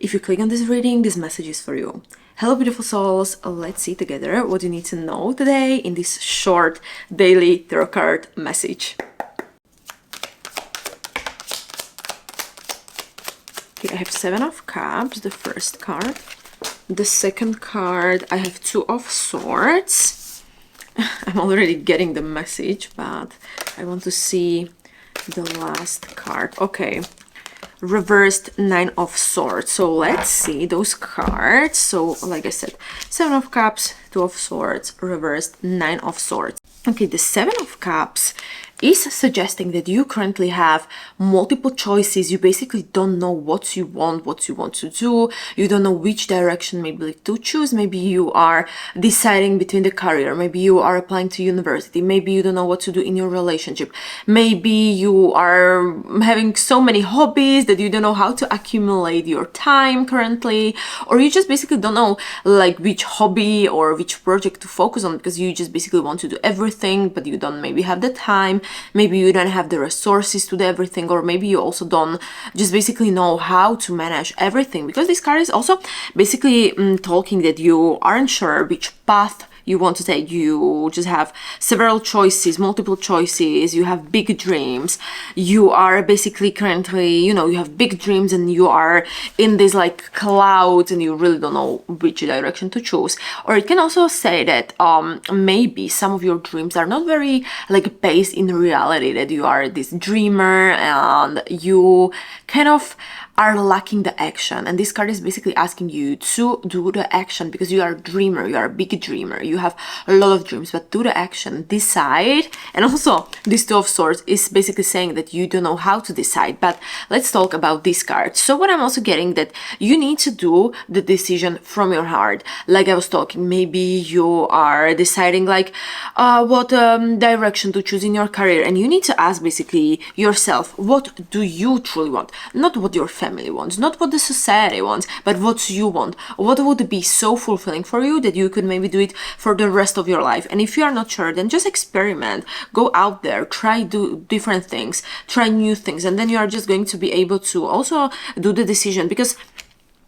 If you click on this reading, this message is for you. Hello, beautiful souls. Let's see together what you need to know today in this short daily tarot card message. Okay, I have 7 of Cups, the first card. The second card, I have 2 of Swords. I'm already getting the message, but I want to see the last card. Okay. Reversed 9 of Swords. So let's see those cards. So like I said, 7 of Cups, 2 of Swords, reversed 9 of Swords. Okay, the 7 of Cups is suggesting that you currently have multiple choices. You basically don't know what you want to do. You don't know which direction maybe to choose. Maybe you are deciding between the career. Maybe you are applying to university. Maybe you don't know what to do in your relationship. Maybe you are having so many hobbies that you don't know how to accumulate your time currently, or you just basically don't know like which hobby or which project to focus on because you just basically want to do everything, but you don't maybe have the time. Maybe you don't have the resources to do everything, or maybe you also don't just basically know how to manage everything, because this card is also basically talking that you aren't sure which path you want to take. You just have several choices, multiple choices, you have big dreams, you are basically currently, you have big dreams and you are in this like clouds and you really don't know which direction to choose. Or it can also say that maybe some of your dreams are not very like based in reality, that you are this dreamer and you kind of are lacking the action. And this card is basically asking you to do the action because you are a dreamer, you are a big dreamer, you have a lot of dreams, but do the action, decide. And also this 2 of Swords is basically saying that you don't know how to decide. But let's talk about this card. So what I'm also getting, that you need to do the decision from your heart. Like I was talking, maybe you are deciding like what direction to choose in your career, and you need to ask basically yourself, what do you truly want? Not what your family wants, not what the society wants, but what you want. What would be so fulfilling for you that you could maybe do it for the rest of your life? And if you are not sure, then just experiment, go out there, try do different things, try new things, and then you are just going to be able to also do the decision. Because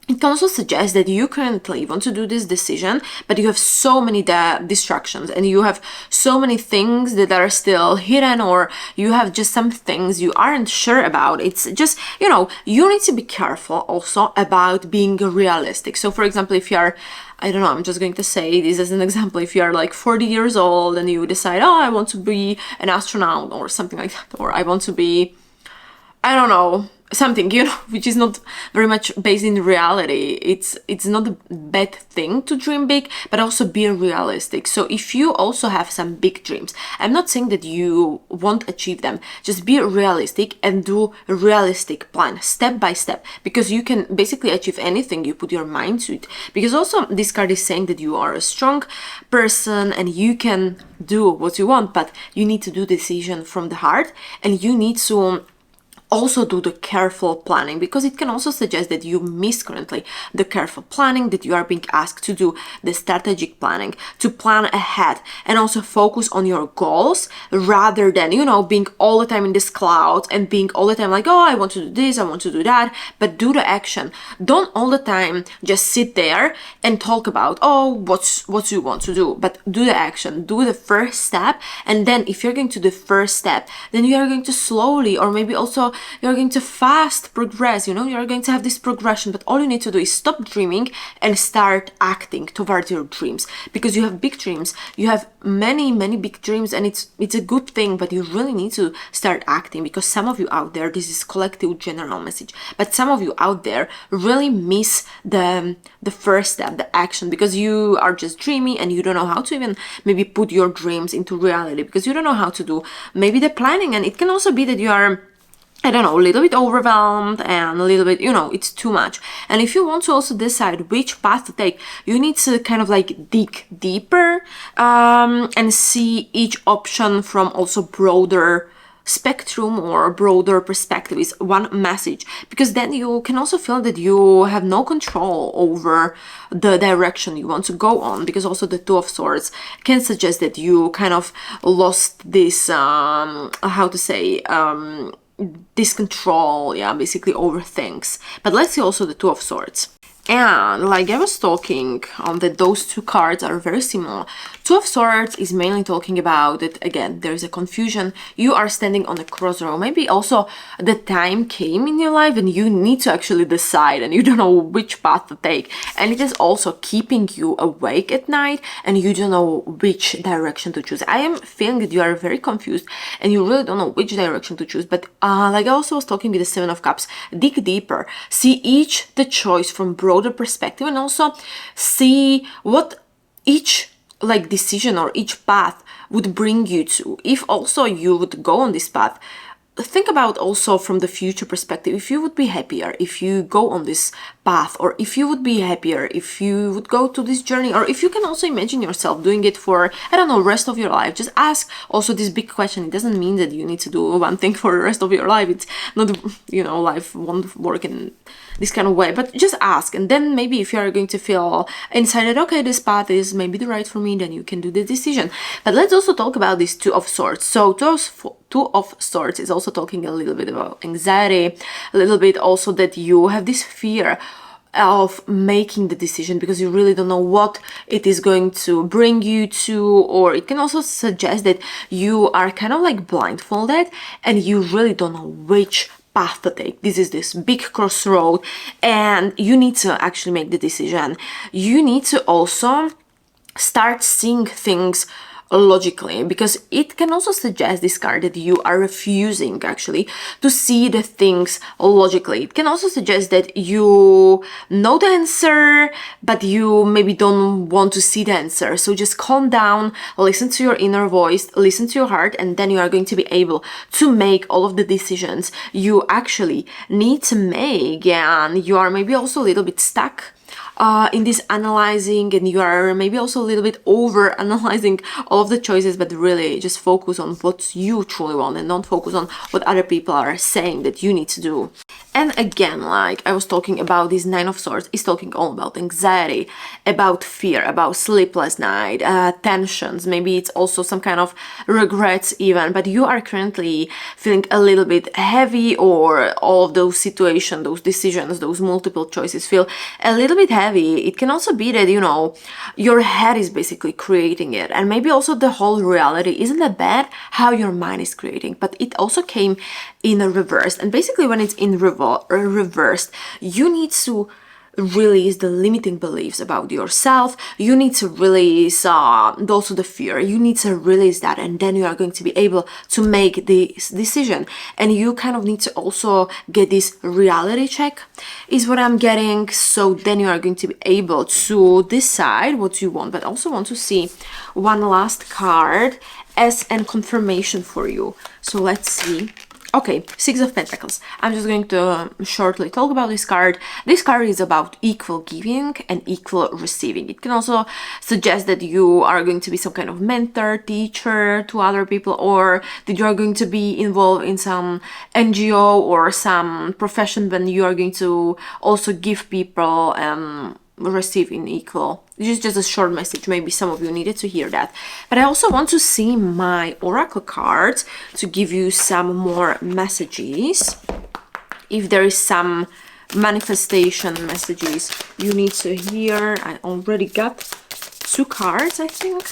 it can also suggest that you currently want to do this decision, but you have so many distractions and you have so many things that are still hidden, or you have just some things you aren't sure about. It's just, you need to be careful also about being realistic. So for example, if you are, I don't know, I'm just going to say this as an example. If you are like 40 years old and you decide, oh, I want to be an astronaut or something like that, or I want to be, I don't know, something, which is not very much based in reality. It's not a bad thing to dream big, but also be realistic. So if you also have some big dreams, I'm not saying that you won't achieve them, just be realistic and do a realistic plan step by step, because you can basically achieve anything you put your mind to it. Because also this card is saying that you are a strong person and you can do what you want, but you need to do the decision from the heart, and you need to also do the careful planning, because it can also suggest that you miss currently the careful planning, that you are being asked to do the strategic planning, to plan ahead and also focus on your goals rather than, being all the time in this cloud and being all the time like, oh, I want to do this, I want to do that, but do the action. Don't all the time just sit there and talk about, oh, what you want to do, but do the action, do the first step. And then if you're going to the first step, then you are going to slowly, or maybe also you're going to fast progress, you're going to have this progression. But all you need to do is stop dreaming and start acting towards your dreams, because you have big dreams, you have many big dreams, and it's a good thing, but you really need to start acting. Because some of you out there, this is collective general message, but some of you out there really miss the first step, the action, because you are just dreaming and you don't know how to even maybe put your dreams into reality, because you don't know how to do maybe the planning. And it can also be that you are, I don't know, a little bit overwhelmed and a little bit, it's too much. And if you want to also decide which path to take, you need to kind of like dig deeper and see each option from also broader spectrum or broader perspective, is one message. Because then you can also feel that you have no control over the direction you want to go on, because also the 2 of Swords can suggest that you kind of lost this how to say discontrol, yeah, basically over things. But let's see also the Two of Swords. And like I was talking that those two cards are very similar. Two of Swords is mainly talking about that, again, there is a confusion. You are standing on a crossroad. Maybe also the time came in your life and you need to actually decide and you don't know which path to take. And it is also keeping you awake at night and you don't know which direction to choose. I am feeling that you are very confused and you really don't know which direction to choose. But like I also was talking with the Seven of Cups, dig deeper. See the choice from broader perspective and also see what each like decision or each path would bring you to. If also you would go on this path, think about also from the future perspective, if you would be happier if you go on this path, or if you would be happier if you would go to this journey, or if you can also imagine yourself doing it for, I don't know, rest of your life. Just ask also this big question. It doesn't mean that you need to do one thing for the rest of your life. It's not, you know, life won't work in this kind of way, but just ask. And then maybe if you are going to feel inside that, okay, this path is maybe the right for me, then you can do the decision. But let's also talk about this Two of Swords. So Two of Swords is also talking a little bit about anxiety, a little bit also that you have this fear of making the decision because you really don't know what it is going to bring you to, or it can also suggest that you are kind of like blindfolded and you really don't know which path to take. This is this big crossroad and you need to actually make the decision. You need to also start seeing things logically, because it can also suggest, this card, that you are refusing actually to see the things logically. It can also suggest that you know the answer but you maybe don't want to see the answer. So just calm down, listen to your inner voice, listen to your heart, and then you are going to be able to make all of the decisions you actually need to make. And you are maybe also a little bit stuck in this analyzing, and you are maybe also a little bit over analyzing all of the choices, but really just focus on what you truly want and don't focus on what other people are saying that you need to do. And again, like I was talking about, this Nine of Swords is talking all about anxiety, about fear, about sleepless night, tensions. Maybe it's also some kind of regrets even, but you are currently feeling a little bit heavy, or all of those situations, those decisions, those multiple choices feel a little bit heavy. It can also be that, you know, your head is basically creating it, and maybe also the whole reality isn't that bad how your mind is creating, but it also came in a reverse. And basically when it's in reversed, you need to release the limiting beliefs about yourself. You need to release also the fear. You need to release that, and then you are going to be able to make this decision. And you kind of need to also get this reality check, is what I'm getting. So then you are going to be able to decide what you want, but also want to see one last card as a confirmation for you. So let's see. Okay, Six of Pentacles. I'm just going to shortly talk about this card. This card is about equal giving and equal receiving. It can also suggest that you are going to be some kind of mentor, teacher to other people, or that you are going to be involved in some NGO or some profession when you are going to also give people receive in equal. This is just a short message. Maybe some of you needed to hear that. But I also want to see my oracle cards to give you some more messages. If there is some manifestation messages you need to hear. I already got 2 cards, I think.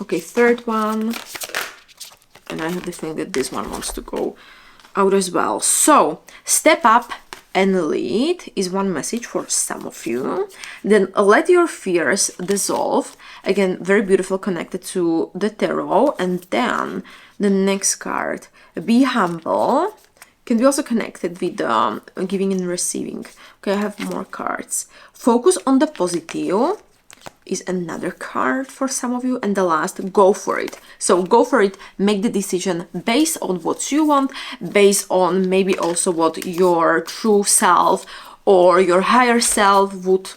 Okay, third one. And I have the feeling that this one wants to go out as well. So, step up and lead is one message for some of you. Then let your fears dissolve. Again, very beautiful, connected to the tarot. And then the next card, be humble, can be also connected with giving and receiving. Okay, I have more cards. Focus on the positive is another card for some of you. And the last, go for it. So go for it, make the decision based on what you want, based on maybe also what your true self or your higher self would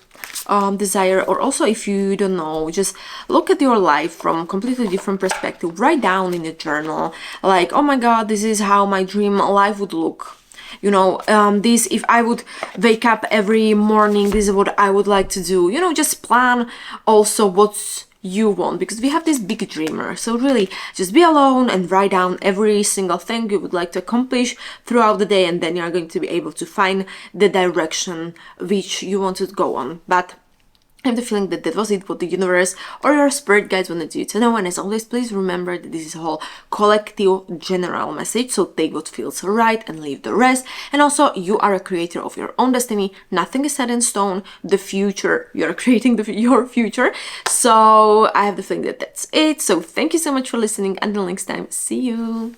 desire. Or also, if you don't know, just look at your life from completely different perspective. Write down in a journal, like, oh my god, this is how my dream life would look. You know, this, if I would wake up every morning, this is what I would like to do. You know, just plan also what's you want, because we have this big dreamer. So really just be alone and write down every single thing you would like to accomplish throughout the day, and then you're going to be able to find the direction which you want to go on. But I have the feeling that that was it, what the universe or your spirit guides wanted you to know. And as always, please remember that this is a whole collective general message, so take what feels right and leave the rest. And also, you are a creator of your own destiny. Nothing is set in stone. The future, you're creating your future. So I have the feeling that that's it. So thank you so much for listening. Until next time, see you.